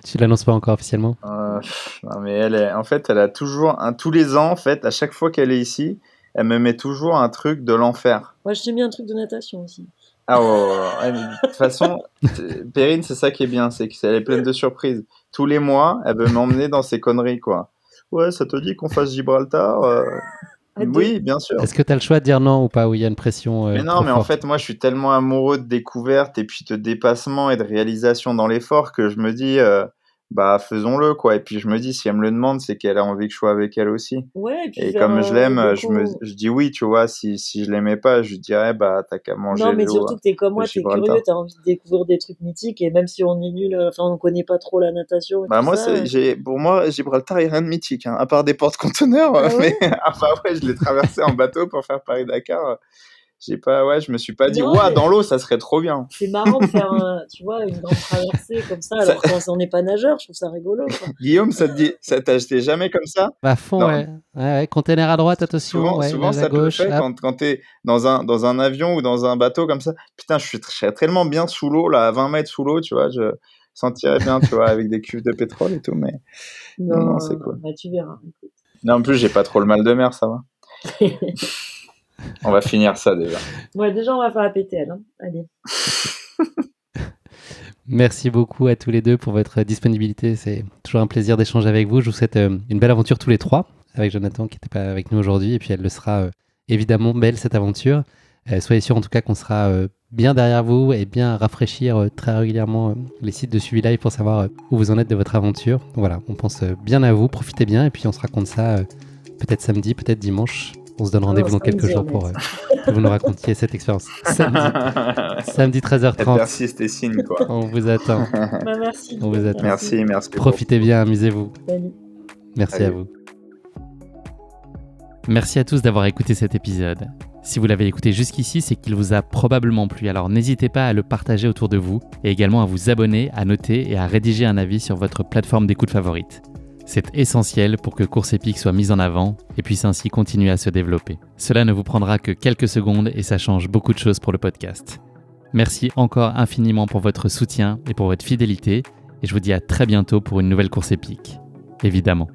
S1: Tu l'annonces pas encore officiellement?
S2: Non, mais elle a toujours, tous les ans, en fait, à chaque fois qu'elle est ici, elle me met toujours un truc de l'enfer.
S3: Moi, je t'ai mis un truc de natation aussi.
S2: Ah ouais, de toute façon, Perrine, c'est ça qui est bien, c'est qu'elle est pleine de surprises. Tous les mois, elle veut m'emmener dans ces conneries, quoi. Ouais, ça te dit qu'on fasse Gibraltar Oui, bien sûr.
S1: Est-ce que tu as le choix de dire non ou pas, où il y a une pression
S2: Mais non, mais en fait, moi, je suis tellement amoureux de découverte et puis de dépassement et de réalisation dans l'effort que je me dis, faisons-le, quoi. Et puis je me dis, si elle me le demande, c'est qu'elle a envie que je sois avec elle aussi.
S3: Ouais, et puis
S2: et comme je l'aime, je dis oui, tu vois. Si je l'aimais pas, je lui dirais, t'as qu'à manger.
S3: Non, mais surtout que t'es comme moi, t'es curieux, t'as envie de découvrir des trucs mythiques, et même si on est nul, enfin, on connaît pas trop la natation.
S2: Pour moi, Gibraltar, il n'y a rien de mythique, hein, à part des porte-conteneurs.
S3: Ah ouais
S2: mais je l'ai traversé en bateau pour faire Paris-Dakar. Je me suis pas dit, dans l'eau, ça serait trop bien.
S3: C'est marrant de faire, tu vois, une grande traversée comme ça, alors qu'on n'est pas nageur, je trouve ça rigolo. Quoi.
S2: Guillaume, ça t'a jeté jamais comme ça?
S1: À fond, ouais. Container à droite, attention.
S2: Souvent ça te le fait quand t'es dans un avion ou dans un bateau comme ça. Putain, je serais tellement bien sous l'eau, là, à 20 mètres sous l'eau, tu vois, je sentirais bien, tu vois, avec des cuves de pétrole et tout, mais non, c'est cool.
S3: Tu verras. Écoute.
S2: Non, en plus, j'ai pas trop le mal de mer, ça va. On va finir ça déjà.
S3: Ouais, déjà, on va faire la PTL. Hein. Allez.
S1: Merci beaucoup à tous les deux pour votre disponibilité. C'est toujours un plaisir d'échanger avec vous. Je vous souhaite une belle aventure tous les trois, avec Jonathan qui n'était pas avec nous aujourd'hui. Et puis elle le sera évidemment belle, cette aventure. Soyez sûrs en tout cas qu'on sera bien derrière vous et bien rafraîchir très régulièrement les sites de suivi live pour savoir où vous en êtes de votre aventure. Donc voilà, on pense bien à vous. Profitez bien et puis on se raconte ça peut-être samedi, peut-être dimanche. On se donne rendez-vous dans quelques jours pour que vous nous racontiez cette expérience. Samedi 13h30.
S2: Persiste et signe, quoi.
S1: On vous attend.
S3: Merci.
S2: On vous attend. Merci.
S1: Profitez bien, amusez-vous.
S3: Salut.
S1: Merci à vous. Merci à tous d'avoir écouté cet épisode. Si vous l'avez écouté jusqu'ici, c'est qu'il vous a probablement plu. Alors n'hésitez pas à le partager autour de vous et également à vous abonner, à noter et à rédiger un avis sur votre plateforme d'écoute favorite. C'est essentiel pour que Course Épique soit mise en avant et puisse ainsi continuer à se développer. Cela ne vous prendra que quelques secondes et ça change beaucoup de choses pour le podcast. Merci encore infiniment pour votre soutien et pour votre fidélité et je vous dis à très bientôt pour une nouvelle Course Épique. Évidemment.